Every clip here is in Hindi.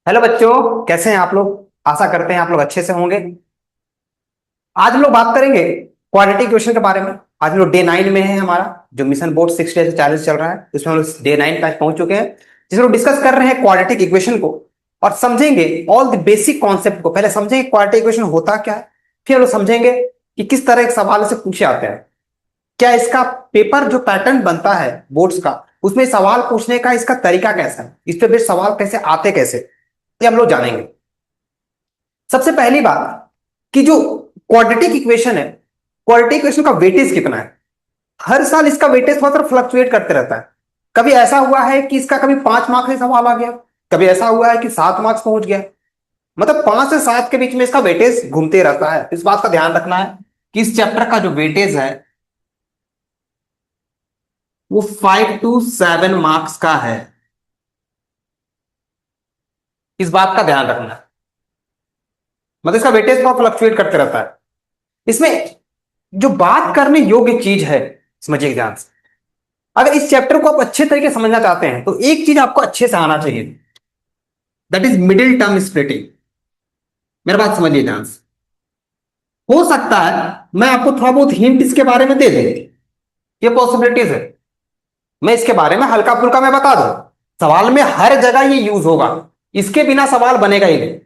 हेलो बच्चों, कैसे हैं आप लोग। आशा करते हैं आप लोग अच्छे से होंगे। आज हम लोग बात करेंगे क्वाड्रेटिक इक्वेशन के बारे में। आज हम लोग डे 9 में है। हमारा जो मिशन बोर्ड 6 डे से चैलेंज चल रहा है उसमें हम लोग डे 9 तक पहुंच चुके हैं, जिसमें लोग डिस्कस कर रहे हैं क्वाड्रेटिक इक्वेशन को और समझेंगे ऑल द बेसिक कॉन्सेप्ट को। पहले समझेंगे क्वाड्रेटिक इक्वेशन होता क्या है, फिर हम लोग समझेंगे कि किस तरह के सवाल से पूछे आते हैं, क्या इसका पेपर जो पैटर्न बनता है बोर्ड्स का उसमें सवाल पूछने का इसका तरीका कैसा है, इस पे बेस्ड सवाल कैसे आते कैसे, ये हम लोग जानेंगे। सबसे पहली बात कि जो क्वाड्रेटिक इक्वेशन है, क्वाड्रेटिक इक्वेशन का वेटेज कितना है। हर साल इसका वेटेज थोड़ा सा फ्लक्चुएट करते रहता है। कभी ऐसा हुआ है कि इसका कभी 5 मार्क्स से सवाल आ गया, कभी ऐसा हुआ है कि 7 मार्क्स पहुंच गया। मतलब 5 से 7 के बीच में इसका वेटेज घूमते रहता है। इस बात का ध्यान रखना है कि इस चैप्टर का जो वेटेज है वो 5 to 7 मार्क्स का है। इस बात का ध्यान रखना है। मतलब इसका वेटेज बहुत फ्लक्चुएट करते रहता है। इसमें जो बात करने योग्य चीज है, समझिए ध्यान से। अगर इस चैप्टर को आप अच्छे तरीके से समझना चाहते हैं तो एक चीज आपको अच्छे से आना चाहिए, that is middle term splitting. मेरी बात समझिए ध्यान से। हो सकता है मैं आपको थोड़ा बहुत हिंट इसके बारे में दे दूं, ये पॉसिबिलिटीज है। मैं इसके बारे में हल्का फुल्का मैं बता दूं, सवाल में हर जगह ये यूज होगा। इसके बिना सवाल बनेगा ही नहीं।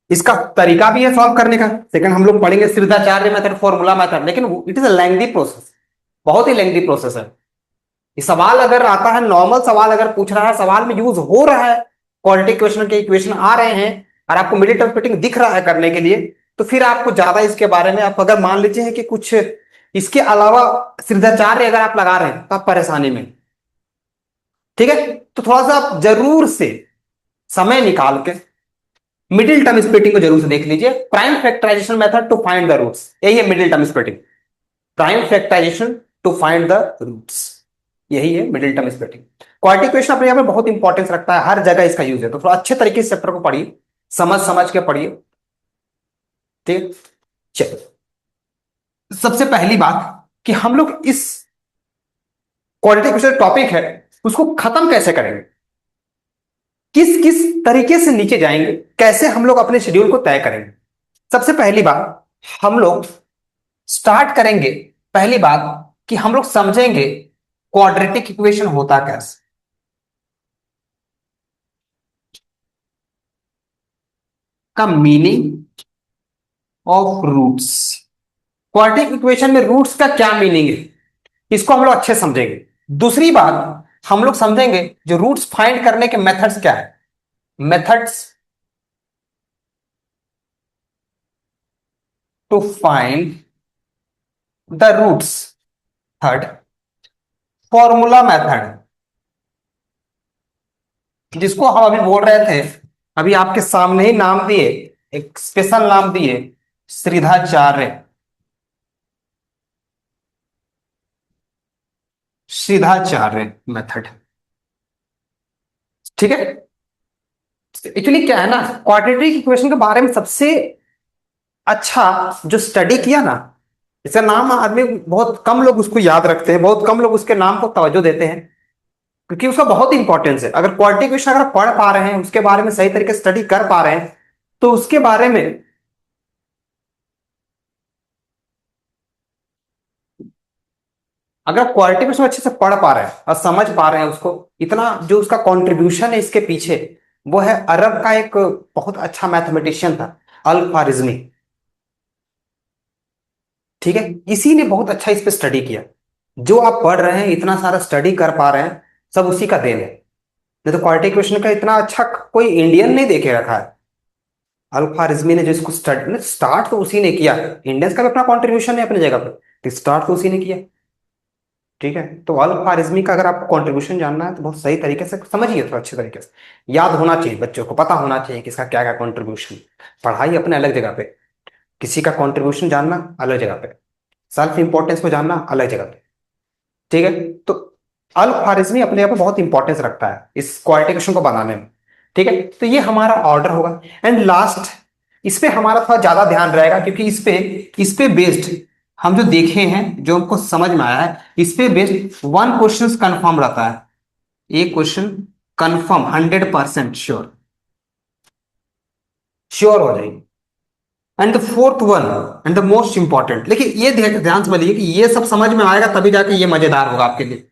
इसका तरीका भी है सॉल्व करने का। सेकंड हम लोग पढ़ेंगे सिद्धाचार्य मेथड, फॉर्मूला मेथड, लेकिन it is a lengthy process, बहुत ही लेंथी प्रोसेस है। ये सवाल अगर आता है, नॉर्मल सवाल अगर पूछ रहा है, सवाल में यूज हो रहा है, क्वाड्रेटिक इक्वेशन के इक्वेशन आ रहे हैं और आपको मिडिल टर्म स्प्लिटिंग दिख रहा है करने के लिए, तो फिर आपको ज्यादा इसके बारे में, आप अगर मान लीजिए कि कुछ इसके अलावा सिद्धाचार्य अगर आप लगा रहे हैं तो आप परेशानी में। ठीक है, तो थोड़ा सा आप जरूर से समय निकाल के मिडिल टर्म स्प्लिटिंग को जरूर से देख लीजिए। Prime factorization method to find the roots, यही है middle term splitting. Prime factorization to find the roots, यही है middle term splitting. Quadratic equation अपने यहाँ पे बहुत इंपॉर्टेंस रखता है, हर जगह इसका यूज है। तो थोड़ा अच्छे तरीके से चैप्टर को पढ़िए, समझ समझ के पढ़िए। ठीक, चलिए सबसे पहली बात कि हम लोग इस क्वाड्रेटिक इक्वेशन टॉपिक है उसको खत्म कैसे करेंगे, किस किस तरीके से नीचे जाएंगे, कैसे हम लोग अपने शेड्यूल को तय करेंगे। सबसे पहली बात हम लोग स्टार्ट करेंगे, पहली बात कि हम लोग समझेंगे क्वाड्रेटिक इक्वेशन होता कैसे, का meaning of roots. Quadratic equation में रूट्स का क्या मीनिंग है, इसको हम लोग अच्छे समझेंगे। दूसरी बात हम लोग समझेंगे जो रूट्स फाइंड करने के मेथड्स क्या है, methods to find the roots. Third, formula method, जिसको हम अभी बोल रहे थे, अभी आपके सामने ही नाम दिए, एक स्पेशल नाम दिए, श्रीधाचार्य, श्रीधाचार्य मेथड। ठीक है, एक्चुअली क्या है ना, क्वाड्रेटिक इक्वेशन के बारे में सबसे अच्छा जो स्टडी किया ना, इसका नाम आदमी बहुत कम लोग उसको याद रखते हैं, बहुत कम लोग उसके नाम को तवज्जो देते हैं, क्योंकि उसका बहुत इंपॉर्टेंस है। अगर क्वाड्रेटिक इक्वेशन अगर पढ़ पा रहे हैं, उसके बारे में सही तरीके से स्टडी कर पा रहे हैं, तो उसके बारे में अगर क्वालिटी में उसमें अच्छे से पढ़ पा रहे हैं और समझ पा रहे हैं उसको, इतना जो उसका कंट्रीब्यूशन है इसके पीछे, वो है अरब का एक बहुत अच्छा मैथमेटिशियन था, अल ख्वारिज़मी। ठीक है, इसी ने बहुत अच्छा इस पे स्टडी किया। जो आप पढ़ रहे हैं, इतना सारा स्टडी कर पा रहे हैं, सब उसी का देन है। नहीं तो क्वालिटी क्वेश्चन का इतना अच्छा कोई इंडियन नहीं देखे रखा है। अल ख्वारिज़मी ने जो इसको स्टार्ट तो उसी ने किया। इंडियंस का भी अपना कॉन्ट्रीब्यूशन है अपनी जगह पे, स्टार्ट तो उसी ने किया। ठीक है, तो अल ख्वारिज़मी का अगर आपको कंट्रीब्यूशन जानना है तो बहुत सही तरीके से समझिए, थोड़ा अच्छे तरीके से याद होना चाहिए, बच्चों को पता होना चाहिए कि इसका क्या क्या कंट्रीब्यूशन। पढ़ाई अपने अलग जगह पे, किसी का कंट्रीब्यूशन जानना अलग जगह पे, सेल्फ इंपॉर्टेंस को जानना अलग जगह पे। ठीक है, तो अल ख्वारिज़मी अपने यहाँ पे बहुत इंपॉर्टेंस रखता है इस क्वालिफिकेशन को बनाने में। ठीक है, तो ये हमारा ऑर्डर होगा। एंड लास्ट, इस पे हमारा थोड़ा ज्यादा ध्यान रहेगा, क्योंकि इस पे बेस्ड हम जो देखे हैं, जो हमको समझ में आया है, इस पे बेस्ड वन क्वेश्चन कंफर्म रहता है। एक क्वेश्चन कंफर्म 100% श्योर, श्योर हो जाएगी। And the fourth one and the most important, लेकिन ये ध्यान से बोलिए कि ये सब समझ में आएगा तभी जाके ये मजेदार होगा आपके लिए।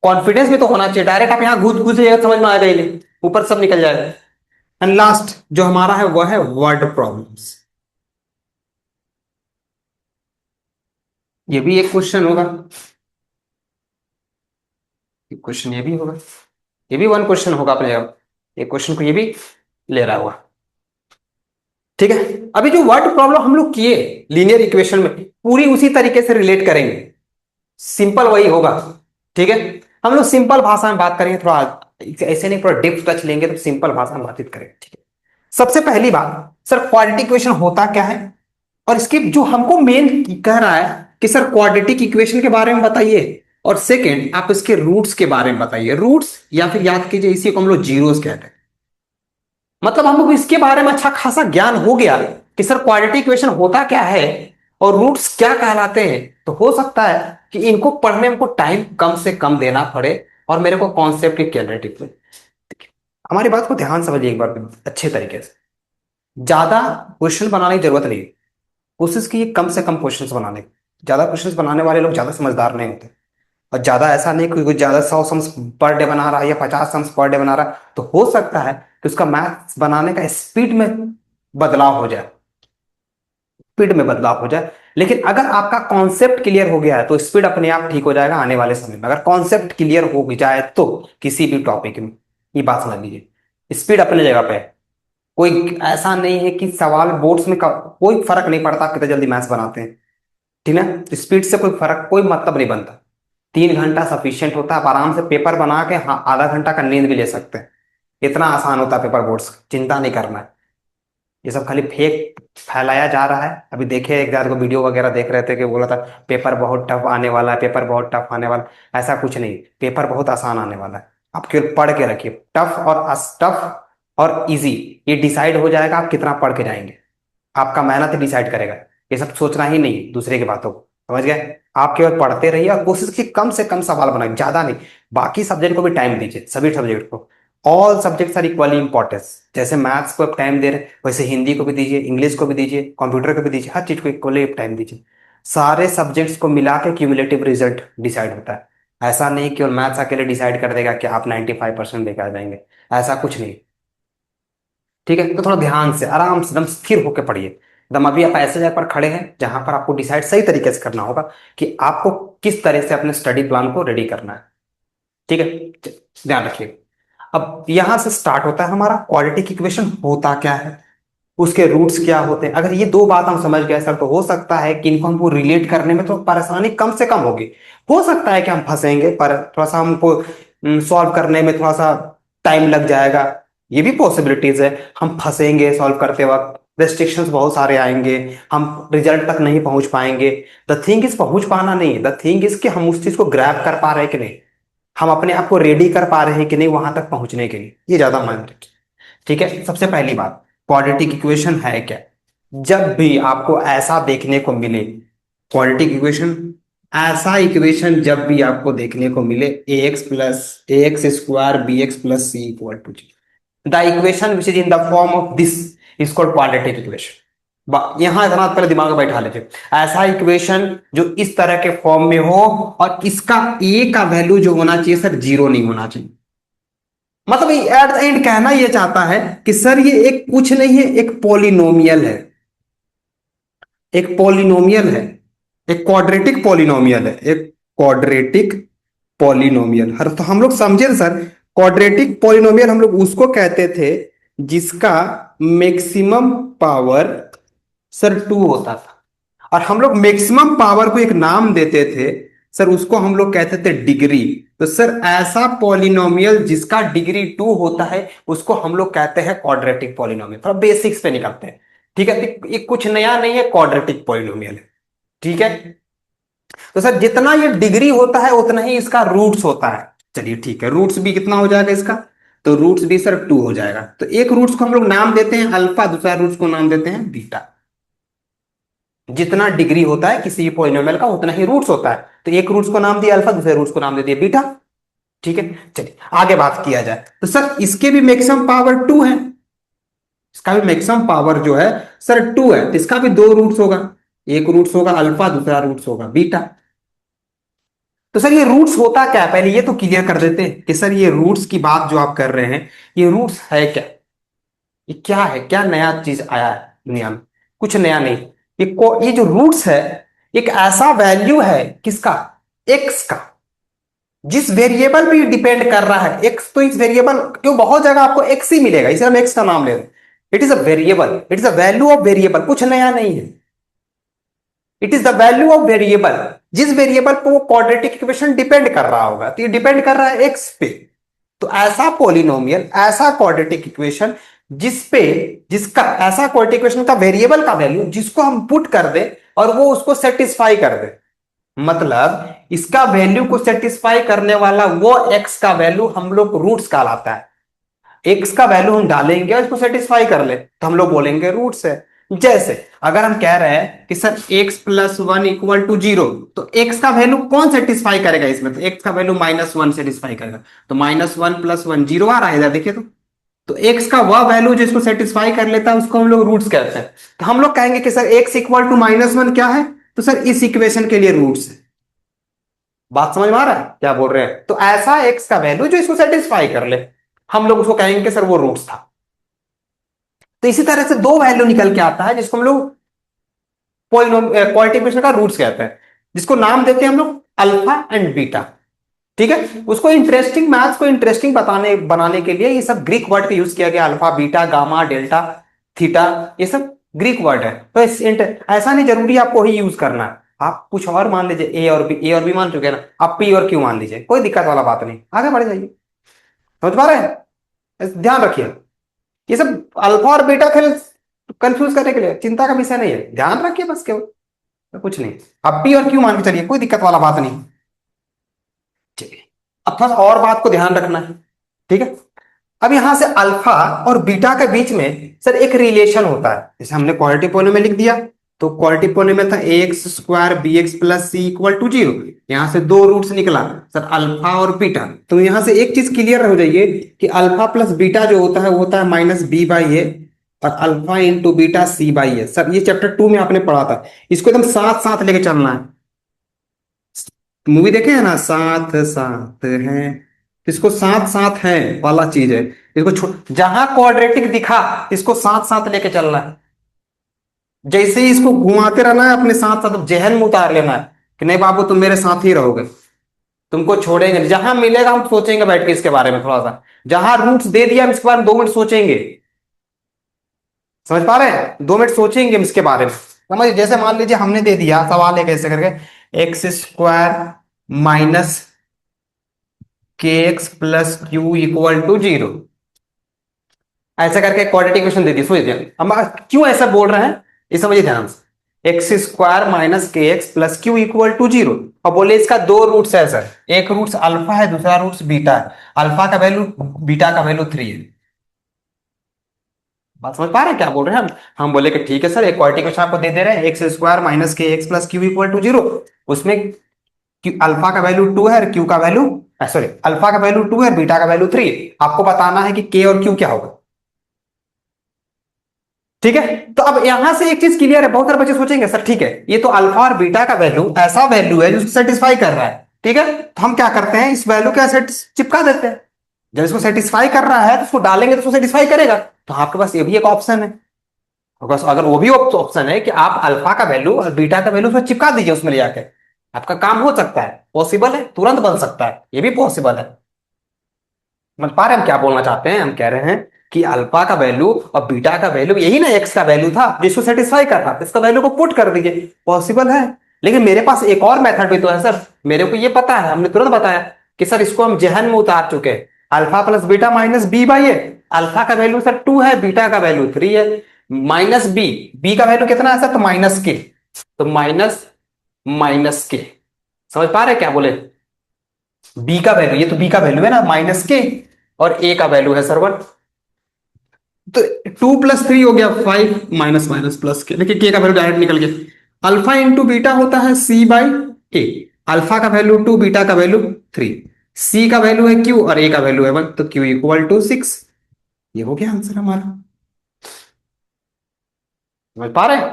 कॉन्फिडेंस भी तो होना चाहिए, डायरेक्ट आप यहाँ घुस घुस जाएगा समझ में आ जाएगा, ऊपर सब निकल जाएगा। एंड लास्ट जो हमारा है वह है वर्ड प्रॉब्लम्स। ये भी एक क्वेश्चन होगा, एक क्वेश्चन ये भी होगा, ये भी वन क्वेश्चन होगा अपने जगह, एक क्वेश्चन को ये भी ले रहा होगा। ठीक है, अभी जो वर्ड प्रॉब्लम हम लोग किए लीनियर इक्वेशन में, पूरी उसी तरीके से रिलेट करेंगे, सिंपल वही होगा। ठीक है, हम लोग सिंपल भाषा में बात करेंगे, थोड़ा ऐसे नहीं, थोड़ा डिप्थ टच लेंगे, तो सिंपल भाषा में बातचीत करेंगे। ठीक है, सबसे पहली बात, सर क्वाड्रेटिक इक्वेशन होता क्या है, और इसके जो हमको मेन कह रहा है कि सर क्वाड्रेटिक इक्वेशन के बारे में बताइए, और सेकंड आप इसके रूट्स के बारे में बताइए। रूट्स या फिर याद कीजिए इसी को हम लोग जीरोस कहते हैं। मतलब हमको इसके बारे में अच्छा खासा ज्ञान हो गया कि सर क्वाड्रेटिक इक्वेशन होता क्या है और रूट्स क्या कहलाते हैं, तो हो सकता है कि इनको पढ़ने में हमको टाइम कम से कम देना पड़े और मेरे को कॉन्सेप्ट की क्लैरिटी मिले। हमारी बात को ध्यान समझिए एक बार अच्छे तरीके से। ज्यादा क्वेश्चन बनाने की जरूरत नहीं, कोशिश कीजिए कम से कम क्वेश्चंस बनाने की। ज्यादा क्वेश्चंस बनाने वाले लोग ज्यादा समझदार नहीं होते, और ज्यादा ऐसा नहीं कि कोई ज्यादा 100 सम्स पर डे बना रहा है या 50 सम्स पर डे बना रहा है, तो हो सकता है कि उसका मैथ्स बनाने का स्पीड में बदलाव हो जाए, स्पीड में बदलाव हो जाए। लेकिन अगर आपका कॉन्सेप्ट क्लियर हो गया है तो स्पीड अपने आप ठीक हो जाएगा आने वाले समय में। अगर कॉन्सेप्ट क्लियर हो जाए तो किसी भी टॉपिक में, ये बात समझ लीजिए, स्पीड अपने जगह पे है। कोई ऐसा नहीं है कि सवाल बोर्ड्स में कोई फर्क नहीं पड़ता कितने जल्दी मैथ्स बनाते हैं, ठीक है, स्पीड से कोई फर्क कोई मतलब नहीं बनता। 3 घंटा सफिशियंट होता है, आप आराम से पेपर बना के हाँ आधा घंटा का नींद भी ले सकते हैं। इतना आसान होता है पेपर बोर्ड्स, चिंता नहीं करना है। ये सब खाली फेक फैलाया जा रहा है। अभी देखिए एक आध को वीडियो वगैरह देख रहे थे कि बोला था पेपर बहुत टफ आने वाला है, पेपर बहुत टफ आने वाला है। ऐसा कुछ नहीं, पेपर बहुत आसान आने वाला है। आप केवल पढ़ के रखिए, टफ और इजी ये डिसाइड हो जाएगा आप कितना पढ़ के जाएंगे। आपका मेहनत ही डिसाइड करेगा, ये सब सोचना ही नहीं दूसरे की बातों को, समझ गए। आप केवल पढ़ते रहिए और कोशिश कीजिए कम से कम सवाल बनाए, ज्यादा नहीं। बाकी सब्जेक्ट को भी टाइम दीजिए, सभी सब्जेक्ट को। All subjects are equally importance. जैसे मैथ्स को आप टाइम दे रहे हैं वैसे हिंदी को भी दीजिए, इंग्लिश को भी दीजिए, कंप्यूटर को भी दीजिए, हर चीज को इक्वली टाइम दीजिए। सारे सब्जेक्ट्स को मिला के क्यूमुलेटिव रिजल्ट डिसाइड होता है। ऐसा नहीं केवल मैथ्स अकेले डिसाइड कर देगा कि आप 95% लेकर आ जाएंगे, ऐसा कुछ नहीं। ठीक है, तो थोड़ा ध्यान से आराम से एकदम स्थिर होकर पढ़िए एकदम। अभी आप ऐसे जगह पर खड़े हैं जहां पर आपको डिसाइड सही तरीके से करना होगा कि आपको किस तरह से अपने स्टडी प्लान को रेडी करना है। ठीक है, ध्यान रखिए। अब यहां से स्टार्ट होता है हमारा क्वाड्रेटिक इक्वेशन होता क्या है, उसके रूट्स क्या होते हैं। अगर ये दो बात हम समझ गए सर, तो हो सकता है कि इनको हमको रिलेट करने में तो परेशानी कम से कम होगी। हो सकता है कि हम फंसेंगे, पर थोड़ा सा हमको सॉल्व करने में थोड़ा सा टाइम लग जाएगा, ये भी पॉसिबिलिटीज है। हम फंसेंगे सॉल्व करते वक्त, रेस्ट्रिक्शंस बहुत सारे आएंगे, हम रिजल्ट तक नहीं पहुंच पाएंगे। द थिंग इज पहुंच पाना नहीं है, द थिंग इज कि हम उस चीज को ग्रैब कर पा रहे हैं कि नहीं, हम अपने आप को रेडी कर पा रहे हैं कि नहीं वहां तक पहुंचने के लिए, ये ज्यादा मान रखिए। ठीक है, सबसे पहली बात क्वाड्रेटिक इक्वेशन है क्या। जब भी आपको ऐसा देखने को मिले क्वाड्रेटिक इक्वेशन, ऐसा इक्वेशन जब भी आपको देखने को मिले ax+ ax² bx+c=0, the equation which is in the form of this is called quadratic equation. यहां इतना पहले दिमाग में बैठा लेते, ऐसा इक्वेशन जो इस तरह के फॉर्म में हो और इसका ए का वैल्यू जो होना चाहिए सर 0 नहीं होना चाहिए। मतलब एट द एंड कहना यह चाहता है कि सर ये एक कुछ नहीं है, एक पॉलिनोमियल है, एक पॉलिनोमियल है, एक क्वाड्रेटिक पॉलिनोमियल है, एक क्वाड्रेटिक पॉलिनोमियल। हर तो हम लोग समझे ना सर, क्वाड्रेटिक पॉलिनोमियल हम लोग उसको कहते थे जिसका मैक्सिमम पावर सर 2 होता था, और हम लोग मैक्सिमम पावर को एक नाम देते थे सर, उसको हम लोग कहते थे डिग्री। तो सर ऐसा पॉलिनोमियल जिसका डिग्री 2 होता है उसको हम लोग कहते हैं क्वाड्रेटिक पॉलिनोमियल। थोड़ा बेसिक्स पे निकलते हैं, ठीक है। तो ये कुछ नया नहीं है, क्वाड्रेटिक पॉलिनोमियल है, ठीक है। तो सर जितना ये डिग्री होता है उतना ही इसका रूट्स होता है। चलिए ठीक है, रूट्स भी कितना हो जाएगा इसका, तो रूट्स भी सर 2 हो जाएगा। तो एक रूट्स को हम लोग नाम देते हैं अल्फा, दूसरा रूट्स को नाम देते हैं बीटा। जितना डिग्री होता है किसी पॉलिनोमियल का उतना ही रूट्स होता है। तो एक रूट्स को नाम दिया अल्फा, दूसरे रूट्स को नाम दे दिया बीटा, ठीक है। चलिए आगे बात किया जाए, तो सर इसके भी मैक्सिमम पावर 2 है, इसका भी मैक्सिमम पावर जो है सर 2 है, तो इसका भी दो रूट्स होगा, एक रूट्स होगा अल्फा, दूसरा रूट्स होगा बीटा। तो सर ये रूट्स होता क्या है, पहले ये तो क्लियर कर देते हैं कि सर ये रूट्स की बात जो आप कर रहे हैं, ये रूट्स है क्या, ये क्या है, क्या नया चीज आया है दुनिया में? कुछ नया नहीं। ये जो रूट्स है एक ऐसा वैल्यू है किसका, एक्स का, जिस वेरिएबल पे डिपेंड कर रहा है एक्स। तो इस वेरिएबल क्यों, बहुत जगह आपको एक्स ही मिलेगा, इसे हम एक्स का नाम ले रहे हैं। It is a variable, it is a value of variable, कुछ नया नहीं है। It is the value of variable, जिस वेरिएबल पे वो क्वाड्रेटिक इक्वेशन डिपेंड कर रहा होगा, तो ये डिपेंड कर रहा है एक्स पे। तो ऐसा पॉलिनोमियल, ऐसा क्वाड्रेटिक इक्वेशन जिस पे, जिसका ऐसा क्वाड्रेटिक इक्वेशन का वेरिएबल का वैल्यू जिसको हम पुट कर दे और वो उसको सेटिस्फाई कर दे, मतलब इसका वैल्यू को सेटिस्फाई करने वाला वो एक्स का वैल्यू हम लोग रूट्स कहलाता है। एक्स का वैल्यू हम डालेंगे और इसको सेटिस्फाई कर ले तो हम लोग बोलेंगे रूट्स है। जैसे अगर हम कह रहे हैं कि sir x plus one equal to zero, तो x का वैल्यू कौन सेटिस्फाई करेगा इसमें, तो x का वैल्यू -1 सेटिस्फाई करेगा। तो -1 + 1 जीरो आ रहा है इधर देखिए। तो x का वह वैल्यू जिसको सेटिस्फाई कर लेता है उसको हम लोग रूट्स कहते हैं। तो हम लोग कहेंगे कि सर x इक्वल टू -1 क्या है, तो सर इस इक्वेशन के लिए रूट्स है। बात समझ में आ रहा है क्या बोल रहे हैं? तो ऐसा x का वैल्यू जो इसको सेटिस्फाई कर ले, हम लोग उसको कहेंगे कि सर वो रूट्स था। तो इसी तरह से दो वैल्यू निकल के आता है जिसको हम लोग क्वालिटी इक्वेशन का रूट्स कहते हैं, जिसको नाम देते हैं हम लोग अल्फा एंड बीटा। ठीक है, उसको इंटरेस्टिंग, मैथ्स को इंटरेस्टिंग बताने बनाने के लिए ये सब ग्रीक वर्ड का यूज किया गया, alpha beta gamma delta theta, ये सब ग्रीक वर्ड है। तो ऐसा नहीं जरूरी आपको ही यूज करना है, आप कुछ और मान लीजिए, ए और बी मान चुके हैं ना, आप पी और क्यू मान लीजिए, कोई दिक्कत वाला बात नहीं, आगे बढ़ जाइए। समझ पा रहे हैं? ध्यान रखिए, ये सब अल्फा और बीटा खेल कंफ्यूज करने के लिए चिंता का विषय नहीं है, ध्यान रखिए बस केवल, तो कुछ नहीं। अब पी और क्यू मान के चलिए, कोई दिक्कत वाला बात नहीं। ठीक है, अब थोड़ा और बात को ध्यान रखना है। ठीक है, अब यहां से अल्फा और बीटा के बीच में सर एक रिलेशन होता है, जैसे हमने क्वाड्रेटिक पॉलिनोमियल में लिख दिया, तो क्वाड्रेटिक पॉलिनोमियल था ax square bx plus c equal to 0। यहां से दो रूट्स निकला सर अल्फा और बीटा। तो यहां से एक चीज क्लियर हो जाइए कि अल्फा प्लस बीटा जो होता है वो होता है -b/a, और alpha into beta c/a। Sir ये चैप्टर 2 में आपने पढ़ा था, इसको एकदम साथ साथ लेके चलना है। मूवी देखे हैं ना, साथ साथ है, इसको साथ साथ है वाला चीज है, इसको जहां क्वाड्रेटिक दिखा इसको साथ साथ लेके चलना है। जैसे ही इसको घुमाते रहना है अपने साथ साथ, जहन में उतार लेना है कि नहीं बाबू तुम मेरे साथ ही रहोगे, तुमको छोड़ेंगे नहीं। जहां मिलेगा हम सोचेंगे बैठ के इसके बारे में थोड़ा सा, जहां रूट्स दे दिया हम इसके बारे में 2 मिनट सोचेंगे। समझ पा रहे हैं? 2 मिनट सोचेंगे हम इसके बारे में। समझ, जैसे मान लीजिए हमने दे दिया सवाल है कैसे करके, x square minus k x plus q equal to 0, ऐसा करके क्वाड्रेटिक इक्वेशन दे दी। सोचिए हम क्यों ऐसा बोल रहे हैं, ये समझिए ध्यान से। X square minus k x plus q equal to 0, और बोले इसका दो रूट्स है सर, एक रूट्स अल्फा है दूसरा रूट्स बीटा है, अल्फा का वैल्यू बीटा का वैल्यू 3 है। बात समझ पा रहे हैं क्या बोल रहे हैं हम बोले कि ठीक है सर, एक क्वाड्रेटिक इक्वेशन आपको दे दे रहे हैं, x square minus k x plus q equal to 0, उसमें अल्फा का वैल्यू 2 है और क्यू का वैल्यू, सॉरी अल्फा का वैल्यू 2 है और बीटा का वैल्यू 3। आपको बताना है कि के और क्यू क्या होगा। ठीक है, तो अब यहां से एक चीज क्लियर है, बहुत सारे बच्चे सोचेंगे सर ठीक है ये तो अल्फा और बीटा का वैल्यू ऐसा वैल्यू है जो सेटिस्फाई कर रहा है। ठीक है, तो हम क्या करते हैं, इस वैल्यू के चिपका देते हैं। जब इसको सेटिस्फाई कर रहा है तो उसको डालेंगे तो उसको सेटिस्फाई करेगा। तो आपके पास ये भी एक ऑप्शन है, अगर वो भी ऑप्शन है कि आप अल्फा का वैल्यू और बीटा का वैल्यू उसमें चिपका दीजिए, उसमें ले जाके आपका काम हो सकता है, पॉसिबल है, तुरंत बन सकता है, ये भी पॉसिबल है। समझ पा रहे हैं हम क्या बोलना चाहते हैं? हम कह रहे हैं कि अल्फा का वैल्यू और बीटा का वैल्यू यही ना एक्स का वैल्यू था जिसको सेटिस्फाई कर रहा था, इसका वैल्यू को पुट कर दीजिए, पॉसिबल है। लेकिन मेरे पास एक और मेथड भी तो है सर, मेरे को ये पता है, हमने तुरंत बताया कि सर इसको हम जहन में उतार चुके हैं, alpha plus beta minus b/a। Alpha का वैल्यू सर 2 है, बीटा का वैल्यू 3 है, माइनस बी का वैल्यू कितना है सर, तो -k, तो माइनस माइनस के। समझ पा रहे हैं क्या बोले? बी का वैल्यू, ये तो बी का वैल्यू है ना -k, और ए का वैल्यू है सर 1। तो 2 + 3 हो गया 5, माइनस माइनस प्लस के, देखिए के का वैल्यू डायरेक्ट निकल गया। अल्फा इंटू बीटा होता है c/a, अल्फा का वैल्यू 2, बीटा का वैल्यू 3, c का वैल्यू है q और a का वैल्यू है 1, तो q इक्वल टू 6। ये हो गया आंसर हमारा। समझ पा रहे हैं?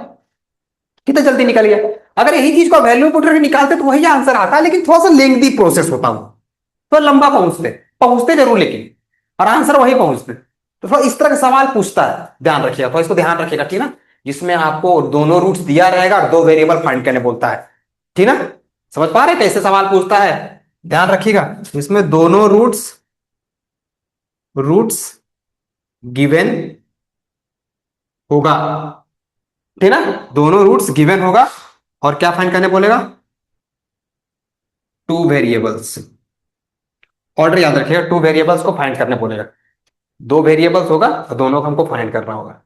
कितना जल्दी निकल गया। अगर यही चीज को वैल्यू पुट करके निकालते तो वही आंसर आता, लेकिन थोड़ा सा लेंथी प्रोसेस होता वो, तो लंबा पहुंचते, पहुंचते जरूर लेकिन, और आंसर वही पहुंचते। तो थोड़ा इस तरह का सवाल पूछता है, ध्यान रखिएगा, तो इसको ध्यान रखिएगा, ठीक ना। जिसमें आपको दोनों रूट्स दिया रहेगा और दो वेरिएबल फाइंड करने बोलता है, ठीक ना। समझ पा रहे हैं कैसे सवाल पूछता है? ध्यान रखिएगा, इसमें दोनों रूट्स रूट्स गिवन होगा, ठीक ना। दोनों रूट्स गिवन होगा, और क्या फाइंड करने बोलेगा? Two variables. ऑर्डर याद रखिएगा, टू वेरिएबल्स को फाइंड करने बोलेगा। दो वेरिएबल्स होगा और दोनों को हमको फाइंड करना होगा,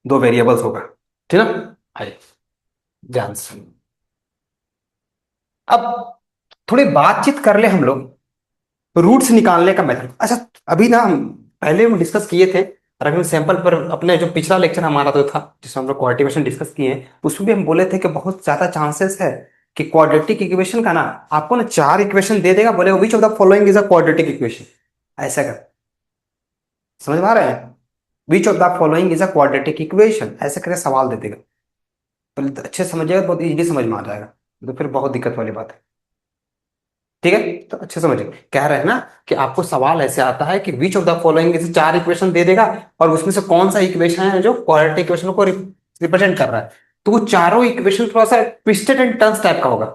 दो वेरिएबल्स होगा, ठीक ना। आइए ध्यान से अब थोड़ी बातचीत कर ले हम लोग रूट्स निकालने का मेथड। अच्छा, अभी ना हम पहले हम डिस्कस किए थे, और अभी सैंपल पर अपने जो पिछला लेक्चर हमारा जो था जिसमें हम लोग कोऑर्डिनेशन डिस्कस किए हैं, उसमें भी हम बोले थे कि बहुत ज्यादा चांसेस है कि क्वाड्रेटिक इक्वेशन का ना आपको ना चार इक्वेशन दे देगा, बोले which of the following is a quadratic equation, ऐसा कर। समझ में आ रहा है? Which of the following is a quadratic equation, ऐसे करके सवाल दे देगा। तो अच्छे से समझिएगा तो बहुत इजीली समझ में आ जाएगा, तो फिर बहुत दिक्कत वाली बात है, ठीक है। तो अच्छे समझिए, कह रहे हैं ना कि आपको सवाल ऐसे आता है कि विच ऑफ द फॉलोइंग, इसे चार इक्वेशन दे देगा, और उसमें से कौन सा इक्वेशन है जो क्वाड्रेटिक इक्वेशन को रिप्रेजेंट कर रहा है। तो वो चारों इक्वेशन थोड़ा सा ट्विस्टेड एंड टर्न्स टाइप का होगा,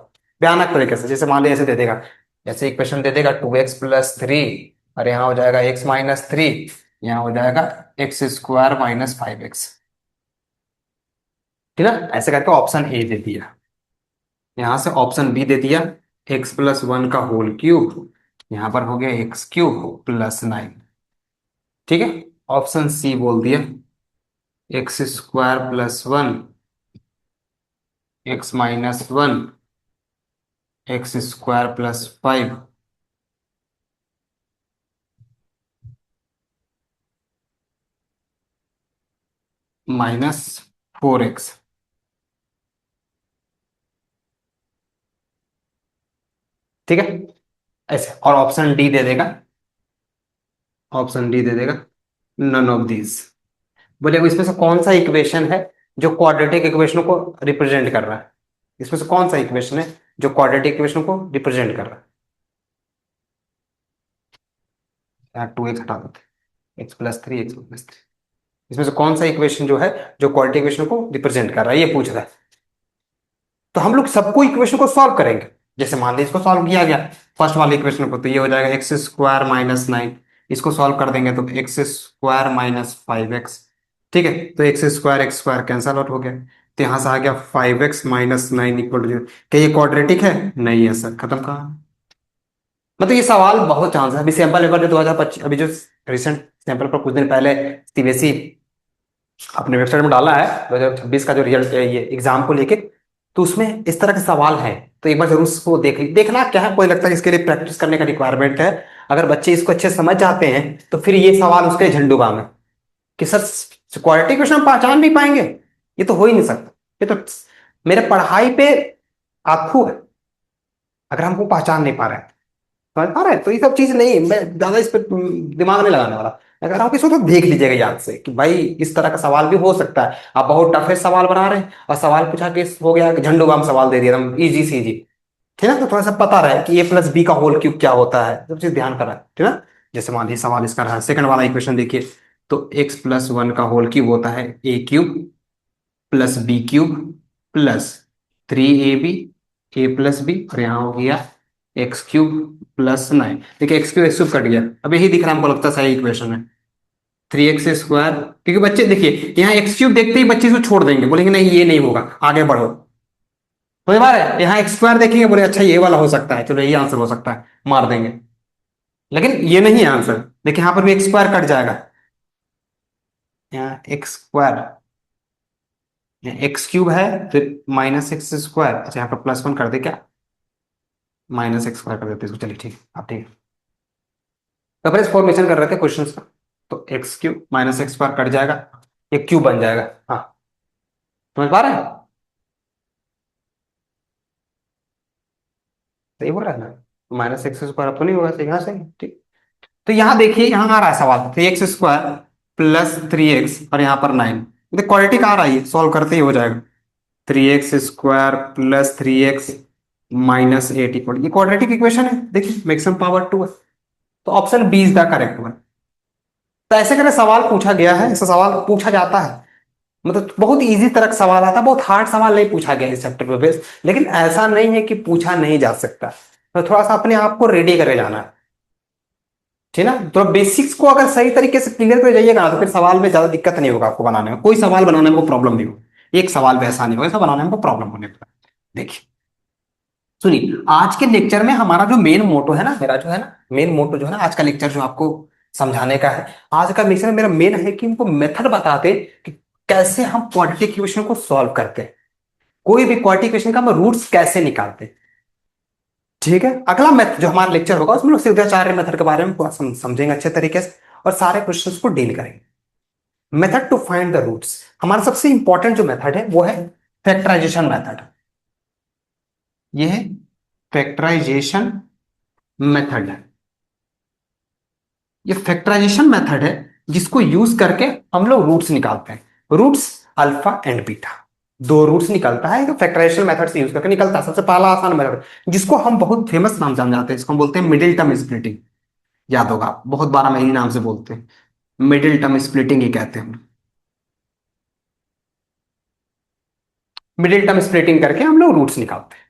भयानक तरीके से। जैसे मान लीजिए ऐसे दे देगा, जैसे इक्वेशन दे देगा 2x+3, और यहाँ हो जाएगा x-3, यहाँ हो जाएगा x² - 5x, ठीक है। ऐसे करके ऑप्शन ए दे दिया, यहां से ऑप्शन बी दे दिया x+1 का होल क्यूब, यहां पर हो गया x³ + 9, ठीक है। ऑप्शन सी बोल दिया x² + 1, x-1, x² + 5, -4x, ठीक है। ऐसे, और ऑप्शन डी दे देगा, ऑप्शन डी दे देगा नन ऑफ दीज। बोले इसमें से कौन सा इक्वेशन है जो क्वाड्रेटिक इक्वेशन को रिप्रेजेंट कर रहा है, इसमें से कौन सा इक्वेशन है जो क्वाड्रेटिक इक्वेशन को रिप्रेजेंट कर रहा है। यहाँ 2x हटा देते, x+3, x+3, इसमें से कौन सा इक्वेशन जो है जो क्वाड्रेटिक इक्वेशन को रिप्रेजेंट कर रहा है, ये पूछ रहा है। तो हम लोग सबको इक्वेशन को सॉल्व करेंगे। जैसे मान लीजिए इसको सॉल्व किया गया, फर्स्ट वाले इक्वेशन को, तो ये हो जाएगा x² - 9, इसको सॉल्व कर देंगे तो x² - 5x, ठीक है। तो x² कैंसल आउट हो गया, तो यहां से आ गया 5x - 9 = 0। क्या ये क्वाड्रेटिक है? नहीं है सर, खत्म कहा। मतलब ये सवाल बहुत चांस है। अभी सैंपल पेपर जो 2025, अभी जो रिसेंट सैंपल पर कुछ दिन पहले सीबीएसई अपने वेबसाइट में डाला है 2026 का जो रिजल्ट ये एग्जाम को लेके, तो उसमें इस तरह के सवाल हैं। तो एक बार जरूर उसको देखना क्या है, मुझे लगता है इसके लिए प्रैक्टिस करने का रिक्वायरमेंट है। अगर बच्चे इसको अच्छे से समझ जाते हैं तो फिर ये सवाल उसके लिए झंडू बाम है कि सर क्वालिटी क्वेश्चन हम पहचान भी पाएंगे, ये तो हो ही नहीं सकता। ये तो मेरे पढ़ाई पे आखू है अगर हमको पहचान नहीं पा रहे हैं। समझ पा रहे हैं? तो ये सब चीज नहीं, मैं ज्यादा इस पर दिमाग नहीं लगाने वाला। मैं कह रहा हूँ कि इसको तो देख लीजिएगा याद से कि भाई इस तरह का सवाल भी हो सकता है। आप बहुत टफ सवाल बना रहे हैं और सवाल पूछा कि हो गया कि झंडू बाम सवाल दे दिया एकदम इजी से इजी, ठीक है ना। तो थोड़ा सा पता रहे कि a+b का होल क्यूब क्या होता है, सब चीज ध्यान करा, ठीक है ना। जैसे मान लीजिए सवाल इसका रहा, सेकंड वाला इक्वेशन देखिए, तो x+1 का होल क्यूब होता है a³ + b³ + 3ab, a+b, और यहाँ हो गया x³ + 9। देखिए x³ कट गया, अब यही दिख रहा है हमको, लगता है सही इक्वेशन है 3x²। क्योंकि बच्चे देखिए यहाँ x³ देखते ही बच्चे इसको छोड़ देंगे, बोलेंगे नहीं ये नहीं होगा, आगे बढ़ो। समझ पा रहे हैं? यहाँ x² देखेंगे, बोले अच्छा ये वाला हो सकता है, चलो यही आंसर हो सकता है, मार देंगे। लेकिन ये नहीं है आंसर। देखिए यहाँ पर भी x² कट जाएगा, यहाँ x², x³ है, फिर -x², अच्छा यहाँ पर +1 कर दे क्या, -x² कर देते इसको, चलिए ठीक है, अब ठीक है। कवरेज फॉर्मेशन कर रहे थे क्वेश्चन का, तो x³ -x² कट जाएगा, ये क्यूब बन जाएगा। हाँ, समझ पा रहे हैं? सही बोल रहा है ना, -x² अब तो नहीं होगा, सही यहाँ से ठीक। तो यहाँ देखिए यहाँ आ रहा है सवाल 3x² + 3x और यहाँ पर 9, देखो क्वाड्रेटिक आ रही है, सॉल्व करते ही हो जाएगा। 3x² plus 3x minus 8 equal, ये क्वाड्रेटिक इक्वेशन है, देखिए मैक्सिमम पावर 2 है, तो option B is the correct one. तो ऐसे करके सवाल पूछा गया है, ऐसा सवाल पूछा जाता है, मतलब बहुत इजी तरह का सवाल आता है, बहुत हार्ड सवाल नहीं पूछा गया इस चैप्टर पे बेस, लेकिन ऐसा नहीं है कि पूछा नहीं जा सकता, तो थोड़ा सा अपने आप को रेडी करके जाना है, ठीक है ना। तो बेसिक्स को अगर सही तरीके से क्लियर कर जाइएगा ना, तो फिर सवाल में ज्यादा दिक्कत नहीं होगा आपको बनाने में, कोई सवाल बनाने में प्रॉब्लम नहीं होगी, एक सवाल भी ऐसा नहीं होगा ऐसा बनाने में प्रॉब्लम होने पर। देखिए सुनिए, आज के लेक्चर में हमारा जो मेन मोटो है ना, मेरा जो है ना मेन मोटो जो है ना, आज का लेक्चर जो आपको समझाने का है, आज का लेक्चर मेरा मेन है कि इनको मेथड बताते कि कैसे हम क्वाड्रेटिक इक्वेशन को सॉल्व करते हैं, कोई भी क्वाड्रेटिक इक्वेशन का हम रूट्स कैसे निकालते हैं। ठीक है, अगला मेथड जो हमारा लेक्चर होगा उसमें लोग सिद्धाचार्य मेथड के बारे में पूरा समझेंगे अच्छे तरीके से, और सारे क्वेश्चंस को डील करेंगे। Method to find the roots, हमारा सबसे इंपॉर्टेंट जो मेथड है वो है फैक्टराइजेशन मेथड। ये है फैक्टराइजेशन मेथड है, ये फैक्टराइजेशन मेथड है जिसको यूज करके हम लोग रूट्स निकालते हैं। रूट्स अल्फा एंड बीटा, दो रूट्स निकलता है, तो फैक्टराइजेशन मेथड से यूज करके निकलता है। सबसे पहला आसान मेथड जिसको हम बहुत फेमस नाम जान जाते हैं, इसको हम बोलते हैं मिडिल टर्म स्प्लिटिंग। याद होगा, बहुत बार हम यही नाम से बोलते हैं, मिडिल टर्म स्प्लिटिंग ही कहते हैं हम। मिडिल टर्म स्प्लिटिंग करके हम लोग रूट्स निकालते हैं,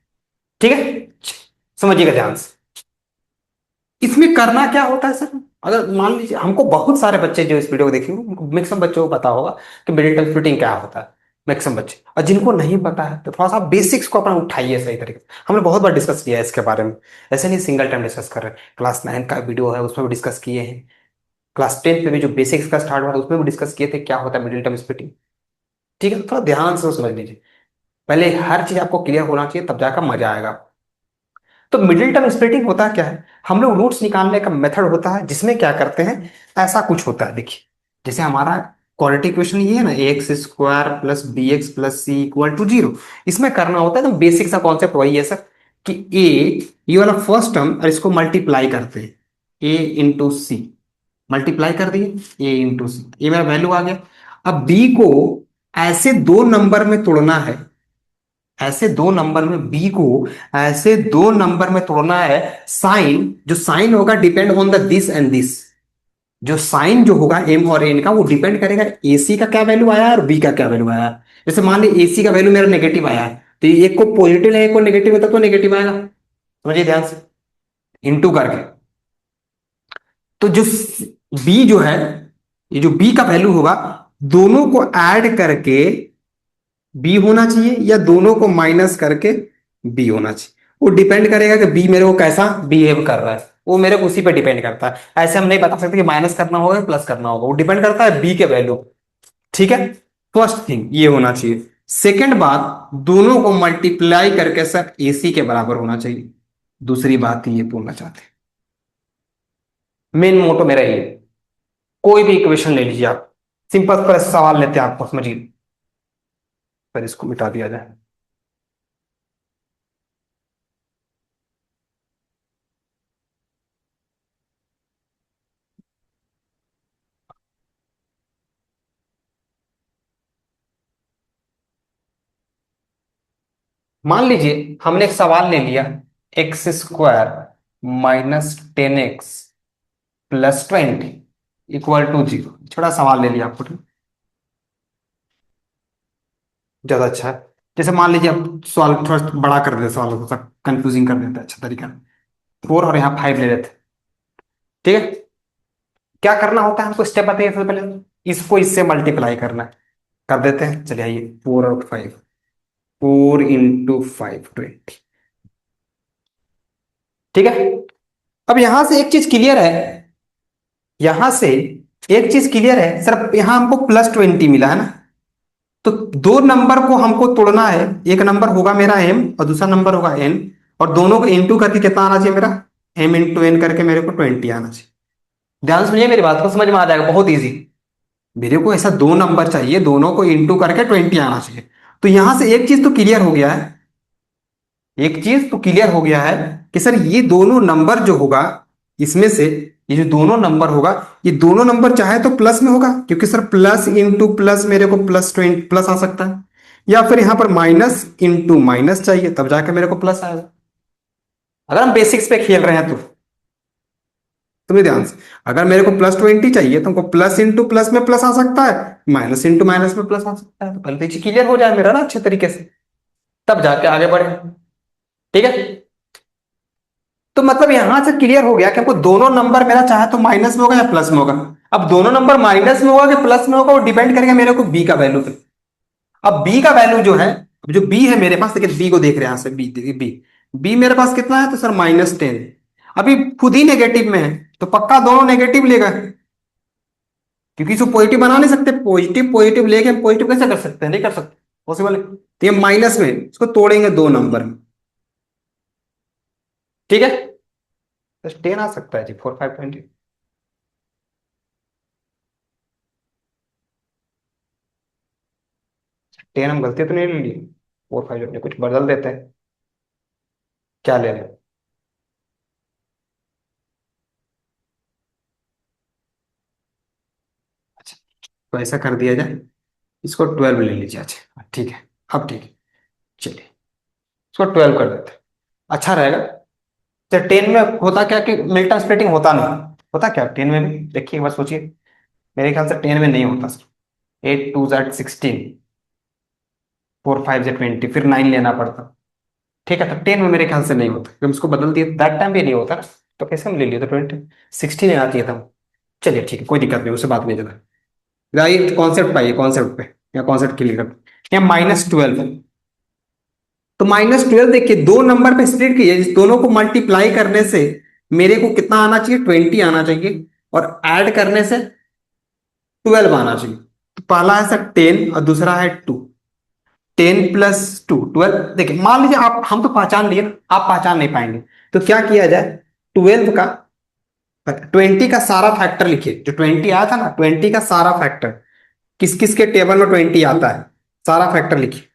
ठीक है। समझिएगा ध्यान से, इसमें करना क्या होता है सर, अगर मान लीजिए हमको बहुत सारे बच्चे जो इस वीडियो को देखेंगे उनको मैक्सिमम बच्चों को पता होगा कि मिडिल टर्म स्प्लिटिंग क्या होता है, मैक्सिमम बच्चे, और जिनको नहीं पता है तो थोड़ा सा बेसिक्स को अपना उठाइए सही तरीके से। हमने बहुत बार डिस्कस किया है इसके बारे में, ऐसे नहीं सिंगल टाइम डिस्कस कर रहे हैं, क्लास 9 का वीडियो है उसमें भी डिस्कस किए हैं, क्लास 10 पे भी जो बेसिक्स का स्टार्ट हुआ था उसमें भी डिस्कस किए थे क्या होता है मिडिल टर्म स्प्लिटिंग। ठीक है, तो थोड़ा ध्यान से समझ लीजिए, पहले हर चीज आपको क्लियर होना चाहिए तब जाकर मजा आएगा। तो मिडिल टर्म स्प्लिटिंग होता क्या है, हम लोग रूट्स निकालने का मेथड होता है जिसमें क्या करते हैं, ऐसा कुछ होता है देखिए, जैसे हमारा क्वाड्रेटिक इक्वेशन ये है ना, ax² plus bx plus c equal to 0, इसमें करना होता है तो बेसिक सा कॉन्सेप्ट वही है सर कि a, ये वाला फर्स्ट टर्म और इसको मल्टीप्लाई करते हैं, a इंटू सी, मल्टीप्लाई कर दिए a इंटू सी, ये मेरा वैल्यू आ गया। अब b को ऐसे दो नंबर में तोड़ना है, ऐसे दो नंबर में बी को ऐसे दो नंबर में तोड़ना है, साइन जो साइन होगा depend on the this and this, जो साइन जो होगा एम और एन का वो डिपेंड करेगा एसी का क्या वैल्यू आया है और बी का क्या वैल्यू आया है। जैसे मान ली एसी का वैल्यू मेरा नेगेटिव आया है, तो ये एक को पॉजिटिव है एक को नेगेटिव है, तो नेगेटिव आएगा, समझिए ध्यान से, इंटू करके। तो जो बी जो है, ये जो बी का वैल्यू होगा, दोनों को ऐड करके बी होना चाहिए या दोनों को माइनस करके बी होना चाहिए, वो डिपेंड करेगा कि बी मेरे को कैसा बिहेव कर रहा है, वो मेरे को उसी पे डिपेंड करता है। ऐसे हम नहीं बता सकते कि माइनस करना होगा या प्लस करना होगा, वो डिपेंड करता है बी के वैल्यू। ठीक है, फर्स्ट थिंग ये होना चाहिए। सेकेंड बात, दोनों को मल्टीप्लाई करके सर एसी के बराबर होना चाहिए। दूसरी बात ये बोलना चाहते हैं, मेन मोटो मेरा ये, कोई भी इक्वेशन ले लीजिए आप, सिंपल पर सवाल लेते हैं आपको समझिए, पर इसको मिटा दिया जाए। मान लीजिए हमने एक सवाल ले लिया, x² minus 10x plus 20 equal to 0, छोटा सवाल ले लिया आपको, ठीक? ज्यादा अच्छा है। जैसे मान लीजिए आप सवाल थोड़ा सा बड़ा कर देते, सवाल को कंफ्यूजिंग कर देते अच्छा तरीका, 4 और यहाँ 5 ले लेते, ठीक है। क्या करना होता है हमको, स्टेप बताइए सबसे पहले, इसको इससे मल्टीप्लाई करना है, कर देते हैं, चलिए आइए 4 और 5, 4 इंटू 5 20, ठीक है। अब यहां से एक चीज क्लियर है, यहां से एक चीज क्लियर है सर, यहां हमको +20 मिला है ना, तो दो नंबर को हमको तोड़ना है, एक नंबर होगा मेरा m और दूसरा नंबर होगा n, और दोनों को इंटू करके कितना आना चाहिए मेरा, m इंटू n करके मेरे को 20 आना चाहिए। ध्यान से सुनिए मेरी बात को, समझ में आ जाएगा, बहुत इजी। मेरे को ऐसा दो नंबर चाहिए, दोनों को इंटू करके 20 आना चाहिए। तो यहां से एक चीज तो क्लियर हो गया है, एक चीज तो क्लियर हो गया है कि सर ये दोनों नंबर जो होगा, इसमें से ये जो दोनों नंबर होगा, ये दोनों नंबर चाहे तो प्लस में होगा, क्योंकि सर प्लस इंटू प्लस मेरे को प्लस 20 प्लस आ सकता है, या फिर यहां पर माइनस इंटू माइनस चाहिए तब जाके मेरे को प्लस आएगा। अगर हम बेसिक्स पे खेल रहे हैं तो तुम्हें ध्यान से, अगर मेरे को +20 चाहिए तो हमको प्लस इंटू प्लस में प्लस आ सकता है, माइनस इंटू माइनस में प्लस आ सकता है, तो पहले तो क्लियर हो जाए मेरा ना अच्छे तरीके से, तब जाके आगे बढ़े। ठीक है, तो मतलब यहां से क्लियर हो गया कि हमको दोनों नंबर मेरा चाहे तो माइनस में होगा या प्लस में होगा। अब दोनों नंबर माइनस में होगा कि प्लस में होगा वो डिपेंड करेगा मेरे को बी का वैल्यू पे। अब बी का वैल्यू जो है, अब जो बी है मेरे पास, देखिए बी को देख रहे हैं यहां से, बी देखिए बी, बी मेरे पास कितना है तो सर -10। अभी खुद ही नेगेटिव में है तो पक्का दोनों नेगेटिव लेगा, क्योंकि इसको पॉजिटिव बना नहीं सकते, पॉजिटिव पॉजिटिव लेके हम पॉजिटिव कैसे कर सकते हैं, नहीं कर सकते, पॉसिबल है, तो ये माइनस में इसको तोड़ेंगे दो नंबर में। ठीक है, तो 10 आ सकता है जी, 4 5 20। 10 हम गलती तो नहीं ले लिए, 4 5 20 कुछ बदल देते हैं, क्या ले लें। अच्छा, तो ऐसा कर दिया जाए, इसको 12 ले लीजिए। अच्छा ठीक है, अब ठीक है, चलिए इसको 12 कर देते हैं, अच्छा रहेगा। तो 10 में होता क्या कि मिल्टन स्प्लिटिंग होता नहीं, होता क्या 10 में भी, देखिए एक बार सोचिए, मेरे ख्याल से 10 में नहीं होता सर। 8 2 16, 4 5 20, फिर 9 लेना पड़ता। ठीक है, तो 10 में मेरे ख्याल से नहीं होता, हम इसको बदल दिए दैट टाइम भी नहीं होता ना, तो कैसे हम ले लिए, तो 20 16 लेना चाहिए था। चलिए ठीक है, कोई दिक्कत नहीं, उससे बात नहीं चला। राइट, कॉन्सेप्ट पाइए, कॉन्सेप्ट पे, या कॉन्सेप्ट क्लियर कर, या -12। तो -12 देखिए दो नंबर पे स्प्लिट कीजिए, इस दोनों को मल्टीप्लाई करने से मेरे को कितना आना चाहिए, 20 आना चाहिए, और ऐड करने से 12 आना चाहिए। तो पहला है सर 10 और दूसरा है 2, 10 + 2 12। देखिए मान लीजिए आप, हम तो पहचान लिए ना, आप पहचान नहीं पाएंगे, तो क्या किया जाए, 12 का 20 का सारा फैक्टर लिखिए, जो 20 आया था ना, 20 का सारा फैक्टर, किस किस के टेबल में 20 आता है, सारा फैक्टर लिखिए।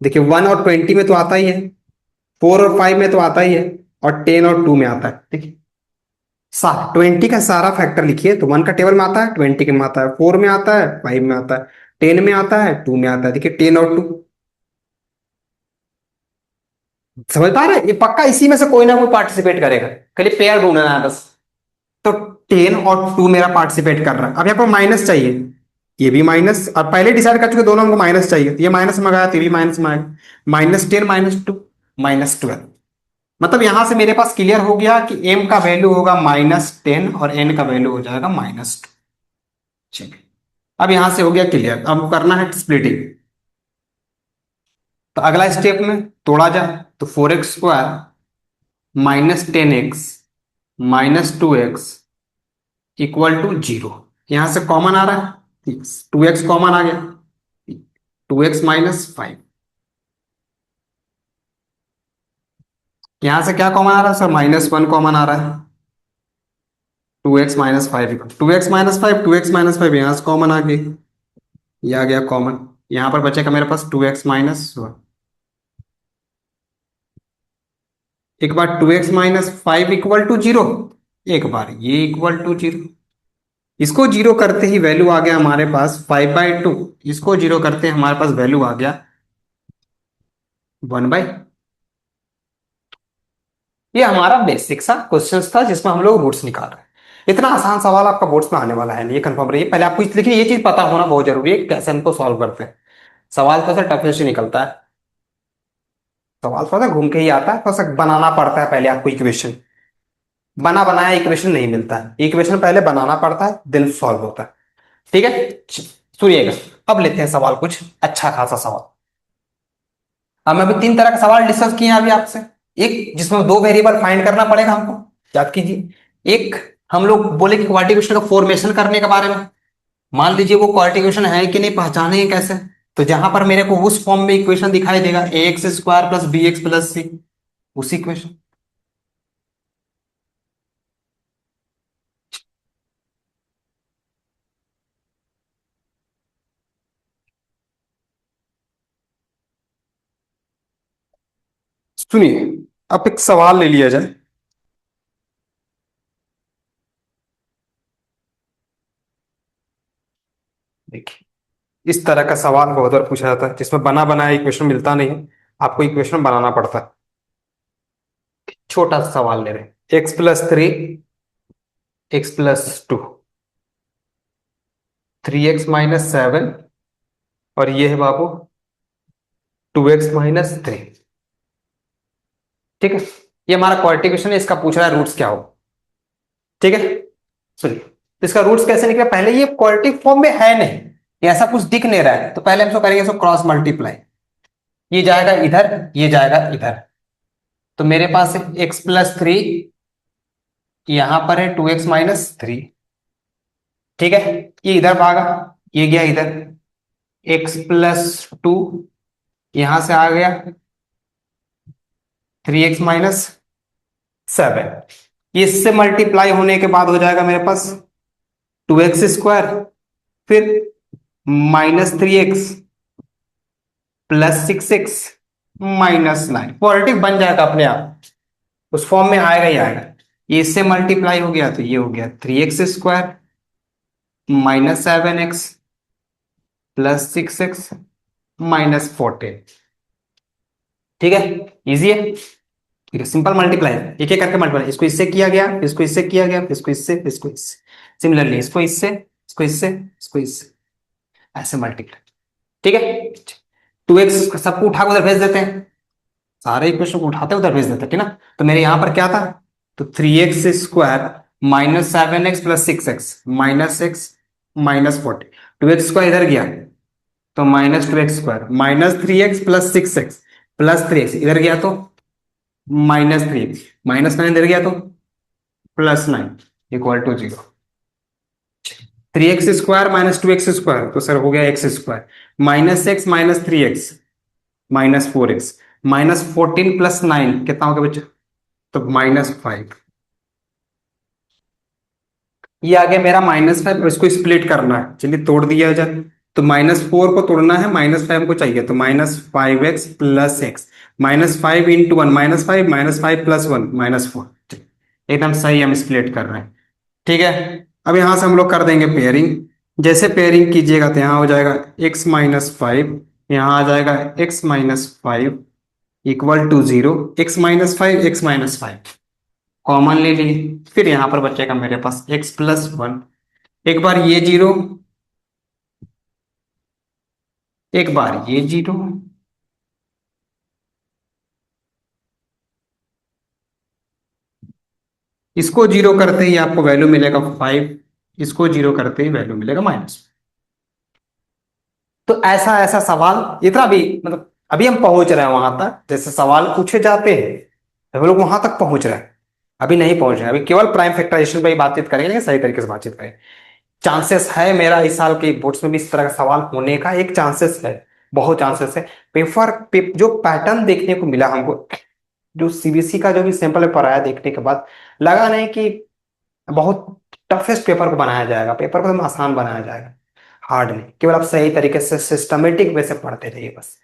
देखिए 1 और 20 में तो आता ही है, 4 और 5 में तो आता ही है, और 10 और 2 में आता है। देखिए 20 का सारा फैक्टर लिखिए, तो 1 का टेबल में आता है, 20 के में आता है, 4 में आता है, 5 में आता है, 10 में आता है, 2 में आता है। देखिए 10 और 2, समझ पा रहे हैं? ये पक्का इसी में से कोई ना कोई पार्टिसिपेट करेगा, खाली पेयर ढूंढना है बस। तो 10 और 2 मेरा पार्टिसिपेट कर रहा है। अब यहाँ पर माइनस चाहिए, ये भी माइनस, और पहले डिसाइड कर चुके दोनों हमको माइनस चाहिए, तो ये माइनस में गया तो ये भी माइनस में आएगा, -10 -2 -12। मतलब यहां से मेरे पास क्लियर हो गया कि m का वैल्यू होगा -10 और n का वैल्यू हो जाएगा -2। चलिए, अब यहां से हो गया क्लियर, अब करना है स्प्लिटिंग। तो अगला स्टेप में तोड़ा जाए, तो 4x² -10x -2x = 0। यहां से कॉमन आ रहा है, 2x कॉमन आ गया, 2x - 5। यहां से क्या कॉमन आ रहा है सर, -1 कॉमन आ रहा है, 2x - 5, 2x - 5, 2x - 5 यहां से कॉमन आ गई, ये आ गया कॉमन। यहां पर बचेगा मेरे पास 2x - 1। एक बार 2x - 5 = 0, एक बार ये =0। इसको जीरो करते ही वैल्यू आ गया हमारे पास 5/2, इसको जीरो करते ही हमारे पास वैल्यू आ गया 1/। ये हमारा बेसिक सा क्वेश्चन था जिसमें हम लोग रूट्स निकाल रहे हैं। इतना आसान सवाल आपका बोर्ड्स में आने वाला है नहीं, ये कंफर्म रहिए। पहले आपको लेकिन ये चीज पता होना बहुत जरूरी है कि कैसे इनको सॉल्व करते हैं। सवाल थोड़ा सा टफनेस से निकलता है, सवाल थोड़ा सा घूम के ही आता है, थोड़ा सा बनाना पड़ता है पहले आपको इक्वेशन, बना बनाया इक्वेशन नहीं मिलता है, इक्वेशन पहले बनाना पड़ता है देन सॉल्व होता है। ठीक है, सुनिएगा, अब लेते हैं सवाल कुछ अच्छा खासा सवाल। हम अभी 3 तरह के सवाल डिस्कस किए हैं अभी आपसे। एक जिसमें दो वेरिएबल फाइंड करना पड़ेगा हमको, याद कीजिए। एक हम लोग बोले कि क्वाड्रिकेशन का फॉर्मेशन करने के बारे में, मान लीजिए वो क्वाड्रिकेशन है कि नहीं, पहचानेंगे कैसे। तो जहां पर मेरे को उस फॉर्म में इक्वेशन दिखाई देगा ax² + bx + c, उसी इक्वेशन। सुनिए, अब एक सवाल ले लिया जाए, देखिए इस तरह का सवाल बहुत बार पूछा जाता है जिसमें बना बनाया इक्वेशन मिलता नहीं है, आपको इक्वेशन बनाना पड़ता है। छोटा सा सवाल ले रहे हैं, x+3, x+2, 3x-7, और ये है बाबू 2x-3। ठीक है, ये हमारा क्वाड्रेटिक इक्वेशन है, इसका पूछ रहा है रूट्स क्या हो। ठीक है, सुनिए, तो इसका रूट्स कैसे निकला, पहले ये क्वाड्रेटिक फॉर्म में है नहीं, ये ऐसा कुछ दिख नहीं रहा है, तो पहले हम इसको करेंगे, इसको क्रॉस मल्टीप्लाई, ये जाएगा इधर, ये जाएगा इधर, तो मेरे पास है x+3, यहां पर है 2x-3। ठीक है, ये इधर भागा, ये गया इधर, x+2 यहां से आ गया 3x-7, ये इससे मल्टीप्लाई होने के बाद हो जाएगा मेरे पास 2x², फिर -3x +6x -9, क्वाड्रेटिक बन जाएगा अपने आप, उस फॉर्म में आएगा ही आएगा। ये इससे मल्टीप्लाई हो गया तो ये हो गया 3x² -7x +6x -14। ठीक है, इजी है, ठीक है, सिंपल मल्टीप्लाई है, एक एक करके मल्टीप्लाई, इसको इससे किया गया, इसको इससे किया गया, इसको इससे, इसको इससे, सिमिलरली इसको इससे, इसको इससे, इसको इससे, ऐसे मल्टीप्लाई। ठीक है, 2x सबको उठा के उधर भेज देते हैं, सारे इक्वेशन को उठाते उधर भेज देते हैं, ठीक ना। तो मेरे यहां पर क्या था, तो 3x² -7x +6x -x -40, 2x² इधर गया तो -2x² -3x +6x +3x इधर गया तो -3x -9 इधर गया तो +9 इक्वल टू 0। 3x² -2x² तो सर हो गया x² -x -3x -4x -14 +9 कितना हो गया बच्चे, तो -5। ये आ गया मेरा -5, इसको स्प्लिट करना है, चलिए तोड़ दिया जाए, तो -4 को तोड़ना है, -5 को चाहिए, तो -5x + x -5 × 1 -5 -5 + 1 -4, एकदम सही हम स्प्लिट कर रहे हैं। ठीक है, अब यहां से हम लोग कर देंगे पेयरिंग, जैसे पेयरिंग कीजिएगा तो यहां हो जाएगा x-5, यहां आ जाएगा x-5 equal to 0, x-5 x-5 common ले लिए, फिर यहां पर बचेगा मेरे पास x+1, एक बार ये 0, एक बार ये 0, इसको 0 करते ही आपको वैल्यू मिलेगा 5, इसको 0 करते ही वैल्यू मिलेगा -। तो ऐसा ऐसा सवाल इतना भी, मतलब अभी हम पहुंच रहे हैं वहां तक, जैसे सवाल पूछे जाते हैं हम लोग वहां तक पहुंच रहे हैं, अभी नहीं पहुंच रहे हैं, अभी केवल प्राइम फैक्टराइजेशन पर ही बातचीत करेंगे, लेकिन सही तरीके से बातचीत करें। चांसेस है मेरा इस साल के बोर्ड्स में भी इस तरह का सवाल होने का, एक चांसेस है, बहुत चांसेस है। जो पैटर्न देखने को मिला हमको, जो सीबीएसई का जो भी सैंपल पेपर आया देखने के बाद, लगा नहीं कि बहुत टफेस्ट पेपर को बनाया जाएगा, पेपर को एकदम आसान बनाया जाएगा, हार्ड नहीं, केवल आप सही तरीके से सिस्टमेटिक वे से पढ़ते रहिए बस,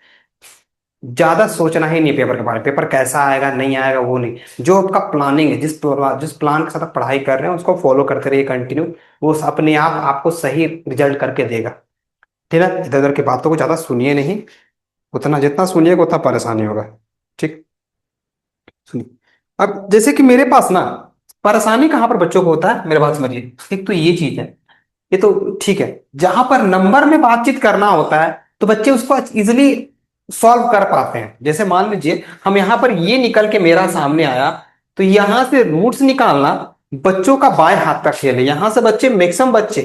ज्यादा सोचना ही नहीं पेपर के बारे में, पेपर कैसा आएगा नहीं आएगा वो नहीं, जो आपका प्लानिंग है, जिस प्लान के साथ आप पढ़ाई कर रहे हैं उसको फॉलो करते रहिए कंटिन्यू, वो अपने आप आपको सही रिजल्ट करके देगा। ठीक है, इधर उधर की बातों को ज्यादा सुनिए नहीं, उतना जितना सुनिएगा उतना परेशानी होगा। ठीक, सुनिए, अब जैसे कि मेरे पास ना, परेशानी कहाँ पर बच्चों को होता है मेरे बात समझिए, एक तो ये चीज है, ये तो ठीक है, जहां पर नंबर में बातचीत करना होता है तो बच्चे उसको इजिली सॉल्व कर पाते हैं, जैसे मान लीजिए हम यहां पर ये निकल के मेरा सामने आया, तो यहां से रूट्स निकालना बच्चों का बाएं हाथ का खेल है, यहां से बच्चे मैक्सिमम बच्चे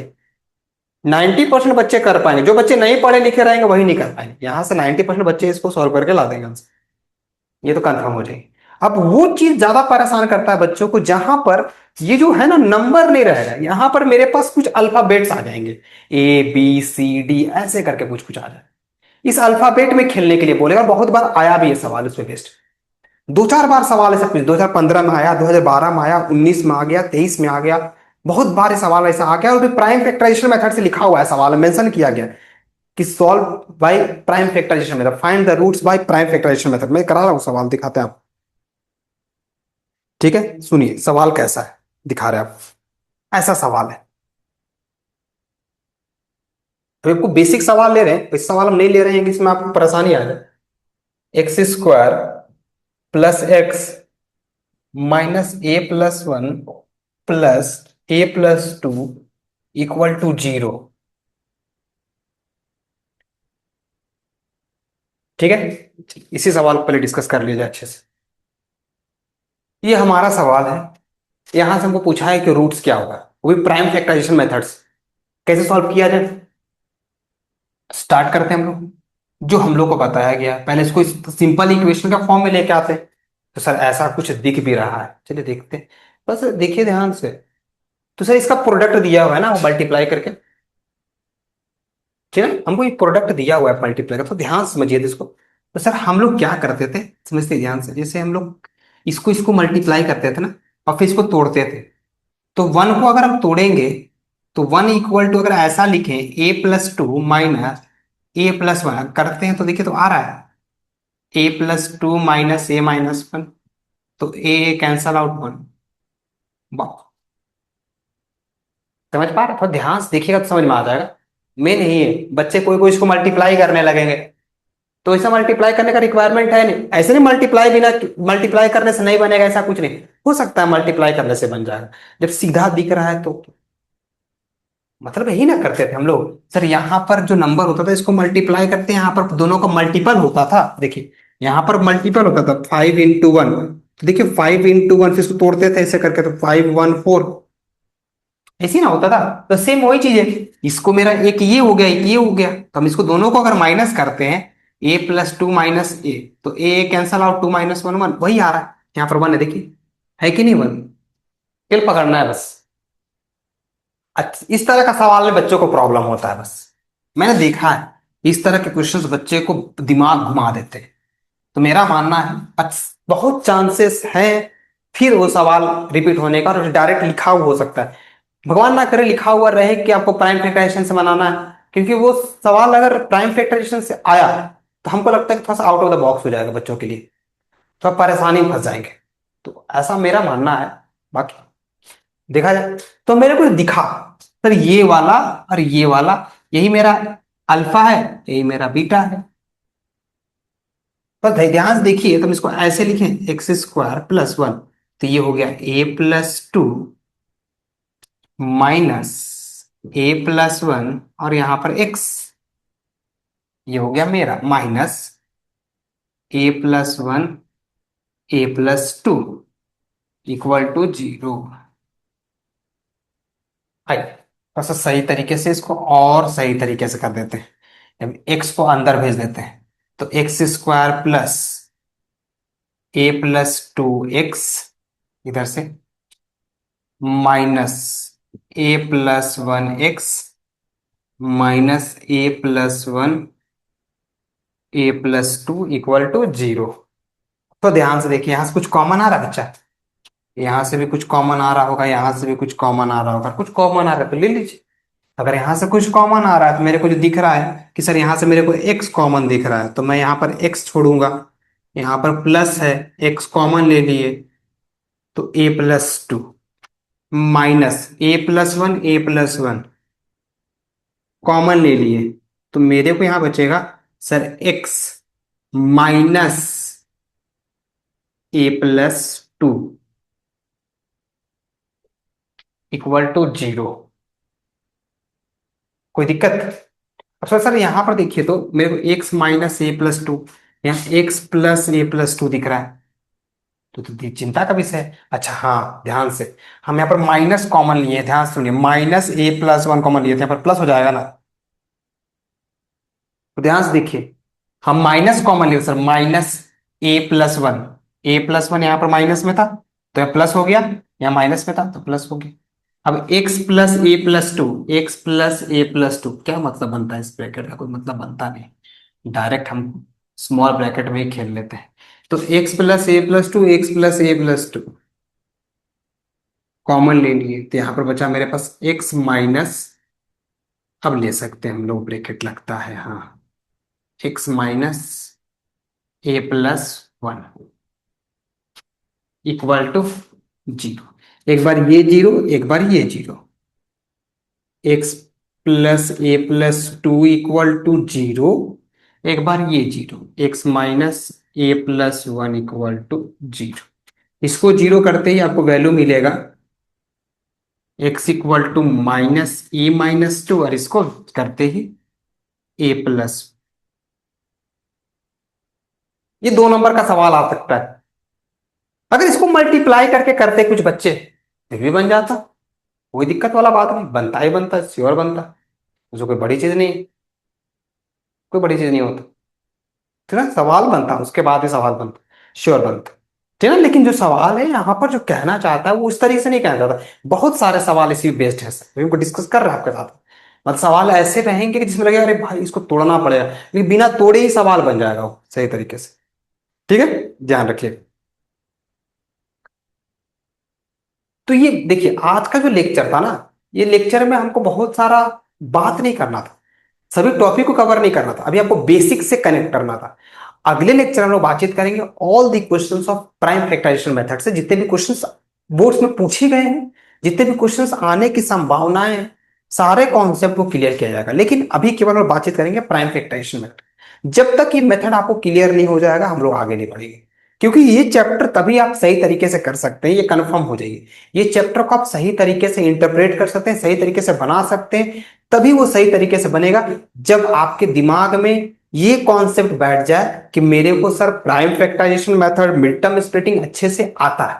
90% बच्चे कर पाएंगे, जो बच्चे नहीं पढ़े लिखे रहेंगे वही नहीं कर पाएंगे, यहां से 90% बच्चे इसको सॉल्व करके ला देंगे आंसर, ये तो कंफर्म हो जाएगी। अब वो चीज ज्यादा परेशान करता है बच्चों को, जहां पर ये जो है ना नंबर नहीं रहेगा, यहां पर मेरे पास कुछ अल्फाबेट्स आ जाएंगे, A B C D ऐसे करके कुछ कुछ आ जाए, इस अल्फाबेट में खेलने के लिए बोलेगा, बहुत बार आया भी है सवाल उसमें बेस्ट, दो चार बार सवाल ऐसा कुछ 2015 में आया, 2012 में आया, 19 में आ गया, 23 में आ गया, बहुत बार ये सवाल ऐसा आ गया, और प्राइम फैक्टराइजेशन मेथड से लिखा हुआ है सवाल, मेंशन किया गया कि solve by prime factorization method, find the roots by prime factorization method, मैं करा रहा हूं सवाल, दिखाते हैं आप। ठीक है, सुनिए सवाल कैसा है, दिखा रहे हैं आप, ऐसा सवाल है, तो आपको बेसिक सवाल ले रहे हैं, इस सवाल हम नहीं ले रहे हैं कि इसमें आपको परेशानी आ जाए। X square plus x minus a plus one plus a plus two equal to zero. ठीक है, इसी सवाल को पहले डिस्कस कर लिया जाए अच्छे से। ये हमारा सवाल है, यहां से हमको पूछा है कि रूट्स क्या होगा, वो भी प्राइम फैक्टराइजेशन मेथड्स। कैसे सॉल्व किया जाए, स्टार्ट करते हैं हम लोग। जो हम लोग को बताया गया, पहले इसको सिंपल इक्वेशन का फॉर्म में लेके आते हैं। तो सर ऐसा कुछ दिख भी रहा है, चलिए देखते हैं। बस देखिए ध्यान से। तो सर इसका प्रोडक्ट दिया हुआ है ना, वो मल्टीप्लाई करके। ठीक है, हमको एक प्रोडक्ट दिया हुआ है मल्टीप्लाई का, तो ध्यान से समझिए इसको। तो सर हम लोग क्या करते थे, समझते ध्यान से। जैसे हम लोग इसको इसको मल्टीप्लाई करते थे ना, और फिर इसको तोड़ते थे। तो वन को अगर हम तोड़ेंगे, तो वन इक्वल टू, अगर ऐसा लिखें ए plus two minus a plus one करते हैं, तो देखिए तो आ रहा है ए plus two minus a minus one. तो ए कैंसल आउट वन। समझ पा रहे, थोड़ा ध्यान से देखिएगा तो समझ में आ जाएगा। मेन यही है, बच्चे कोई कोई इसको मल्टीप्लाई करने लगेंगे। तो ऐसा मल्टीप्लाई करने का रिक्वायरमेंट है नहीं, ऐसे नहीं मल्टीप्लाई, बिना मल्टीप्लाई करने से नहीं बनेगा ऐसा कुछ नहीं। हो सकता है मल्टीप्लाई करने से बन जाएगा, जब सीधा दिख रहा है तो। मतलब यही ना करते थे हम लोग, सर यहाँ पर जो नंबर होता था इसको मल्टीप्लाई करते हैं, यहाँ पर दोनों का मल्टीपल होता था। देखिए यहाँ पर मल्टीपल होता था, 5 × 1। तो देखिए 5 × 1, फिर इसको तोड़ते थे ऐसे करके, तो 5 × 1 4। ऐसे ही ना होता था। तो सेम वही चीज है, इसको मेरा एक ये हो गया, एक ये हो गया, तो हम इसको दोनों को अगर माइनस करते हैं, A plus two minus A, तो A cancel out, two minus one one, वही आ रहा है। यहाँ पर वन है, देखिए है कि नहीं वन। खेल पकड़ना है बस। अच्छा, इस तरह का सवाल में बच्चों को प्रॉब्लम होता है बस। मैंने देखा है इस तरह के क्वेश्चंस बच्चे को दिमाग घुमा देते हैं। तो मेरा मानना है बहुत चांसेस हैं फिर वो सवाल रिपीट होने का, और डायरेक्ट लिखा हुआ हो सकता है। भगवान ना करे लिखा हुआ रहे कि आपको प्राइम फैक्टराइजेशन से बनाना है, क्योंकि वो सवाल अगर प्राइम फैक्टराइजेशन से आया, तो हमको लगता है कि थोड़ा सा आउट ऑफ द बॉक्स हो जाएगा बच्चों के लिए, थोड़ा परेशानी में फंस जाएंगे। तो ऐसा मेरा मानना है। बाकी देखा जाए तो मेरे को दिखा, सर ये वाला और ये वाला, यही मेरा अल्फा है, यही मेरा बीटा है। पर ध्यान से देखिए, तुम इसको ऐसे लिखें एक्स स्क्वायर प्लस वन, तो ये हो गया a plus two minus a plus one, और यहां पर एक्स, ये हो गया मेरा minus a plus one a plus two equal to zero. आइए बस सही तरीके से इसको और सही तरीके से कर देते हैं। अब एक्स को अंदर भेज देते हैं, तो x square plus a plus two x इधर से, minus a plus one x minus a plus one a plus two equal to zero. तो ध्यान से देखिए, यहां से कुछ कॉमन आ रहा है बच्चा, यहां से भी कुछ कॉमन आ रहा होगा, यहां से भी कुछ कॉमन आ रहा होगा, कुछ कॉमन आ रहा है तो ले लीजिए। अगर यहां से कुछ कॉमन आ रहा है, तो मेरे को जो दिख रहा है कि सर यहां से मेरे को एक्स कॉमन दिख रहा है, तो मैं यहां पर एक्स छोड़ूंगा, यहां पर प्लस है, एक्स कॉमन ले लिए, तो a plus two minus a plus one a plus one common ले लिए, तो मेरे को यहां बचेगा sir x minus a plus two equal to zero. कोई दिक्कत? अब सर यहां पर देखिए तो मेरे को x minus a plus to, यहाँ x plus a plus to दिख रहा है, तो चिंता का विषय है। अच्छा हाँ, ध्यान से, हम यहाँ पर माइनस कॉमन लिए, ध्यान से सुनिए, minus a plus one common लिए थे, यहाँ पर प्लस हो जाएगा ना। तो ध्यान से देखिए, हम माइनस कॉमन लिए sir, minus a plus one, a plus one यहाँ पर माइनस में था, तो यह प्लस हो गया, यहाँ माइनस में था तो प्लस हो गया। अब x plus a plus two, x plus a plus to क्या मतलब बनता है, इस ब्रैकेट का कोई मतलब बनता नहीं, डायरेक्ट हम स्मॉल ब्रैकेट में ही खेल लेते हैं। तो x plus a plus two, x plus a plus two common ले लिए, तो यहां पर बचा मेरे पास एक्स माइनस, अब ले सकते हैं हम लोग ब्रैकेट लगता है, हाँ, x minus a plus one equal to zero. एक बार ये जीरो, एक बार ये zero, x plus a plus two equal to zero, एक बार ये zero, x minus a plus one equal to zero. इसको जीरो करते ही आपको वैल्यू मिलेगा x equal to minus a minus two, और इसको करते ही ए प्लस। ये दो नंबर का सवाल आ सकता है। अगर इसको मल्टीप्लाई करके करते कुछ बच्चे, फिर भी बन जाता, कोई दिक्कत वाला बात नहीं, बनता ही बनता, श्योर बनता, उसको कोई बड़ी चीज नहीं, कोई बड़ी चीज नहीं होता। ठीक है, सवाल बनता, उसके बाद ही सवाल बनता, श्योर बनता। ठीक है ना, लेकिन जो सवाल है यहाँ पर जो कहना चाहता है वो उस तरीके से नहीं कहना चाहता। बहुत सारे सवाल इसी बेस्ड है, सर उनको डिस्कस कर रहा है आपके साथ। मतलब सवाल ऐसे रहेंगे कि जिसमें लगेगा अरे भाई इसको तोड़ना पड़ेगा, लेकिन बिना तोड़े ही सवाल बन जाएगा वो सही तरीके से। ठीक है, ध्यान रखिए। तो ये देखिए आज का जो लेक्चर था ना, ये लेक्चर में हमको बहुत सारा बात नहीं करना था, सभी टॉपिक को कवर नहीं करना था, अभी आपको बेसिक से कनेक्ट करना था। अगले लेक्चर में हम लोग बातचीत करेंगे all the questions of prime factorization method से, जितने भी क्वेश्चंस बोर्ड्स में पूछे गए हैं, जितने भी क्वेश्चंस आने की संभावनाएं हैं, सारे कॉन्सेप्ट को क्लियर किया जाएगा। लेकिन अभी केवल हम बातचीत करेंगे प्राइम फैक्टराइजेशन मेथड। जब तक ये मेथड आपको क्लियर नहीं हो जाएगा हम लोग आगे नहीं बढ़ेंगे, क्योंकि ये चैप्टर तभी आप सही तरीके से कर सकते हैं, ये कंफर्म हो जाइए। ये चैप्टर को आप सही तरीके से इंटरप्रेट कर सकते हैं, सही तरीके से बना सकते हैं, तभी वो सही तरीके से बनेगा जब आपके दिमाग में ये कॉन्सेप्ट बैठ जाए कि मेरे को sir prime factorization method, mid term splitting अच्छे से आता है।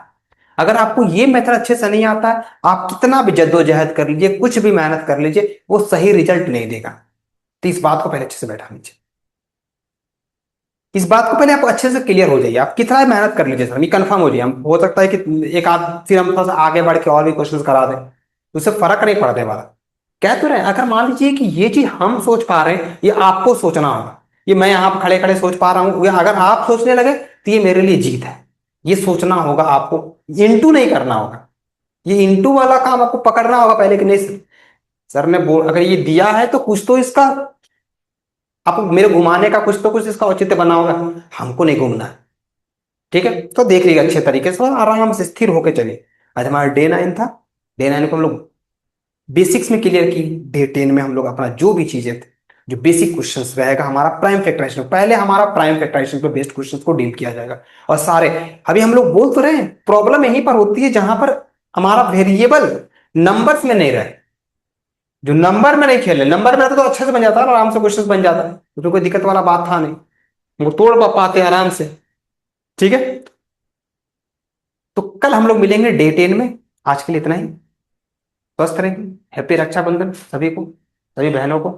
अगर आपको ये मेथड अच्छे से नहीं आता है, आप कितना भी जद्दोजहद कर लीजिए, कुछ भी मेहनत कर लीजिए, वो सही रिजल्ट नहीं देगा। तो इस बात को पहले अच्छे से बैठा लीजिए, इस बात को पहले आप अच्छे से क्लियर हो जाइए। आप कितना मेहनत कर लीजिए सर, ये कंफर्म हो जाइए, हम हो सकता है कि एक आध फिर हम थोड़ा सा आगे बढ़ के और भी क्वेश्चंस करा दें, उससे फर्क नहीं पड़ने वाला। कह तो रहे हैं, अगर मान लीजिए कि ये चीज हम सोच पा रहे हैं, ये आपको सोचना होगा। ये मैं यहाँ पर खड़े खड़े सोच पा रहा हूँ, अगर आप सोचने लगे तो ये मेरे लिए जीत है। ये सोचना होगा आपको, इंटू नहीं करना होगा। ये इंटू वाला काम आपको पकड़ना होगा पहले कि नहीं सर, सर ने बोल अगर ये दिया है तो कुछ तो इसका, आपको मेरे घुमाने का कुछ तो कुछ इसका औचित्य बना होगा, हमको नहीं घूमना है। ठीक है, तो देख लीजिए अच्छे तरीके से और आराम से स्थिर होकर चलिए। आज हमारा डे 9 था, डे 9 को हम लोग बेसिक्स में क्लियर की। डे 10 में हम लोग अपना जो भी चीजें थे, जो बेसिक क्वेश्चंस रहेगा हमारा प्राइम फैक्टराइजेशन, पहले हमारा प्राइम फैक्टराइजेशन पे बेस्ड क्वेश्चंस को डील किया जाएगा। और सारे अभी हम लोग बोल तो रहे हैं, प्रॉब्लम यहीं पर होती है जहां पर हमारा वेरिएबल नंबर्स में नहीं रहे, जो नंबर में नहीं खेले। नंबर में रहता तो अच्छे से बन जाता है, आराम से क्वेश्चन बन जाता है, तो कोई दिक्कत वाला बात था नहीं, वो तोड़ पाते हैं आराम से। ठीक है, तो कल हम लोग मिलेंगे डे 10 में। आज के लिए इतना ही। स्वस्थ रहेंगे, हैप्पी रक्षाबंधन सभी को, सभी बहनों को।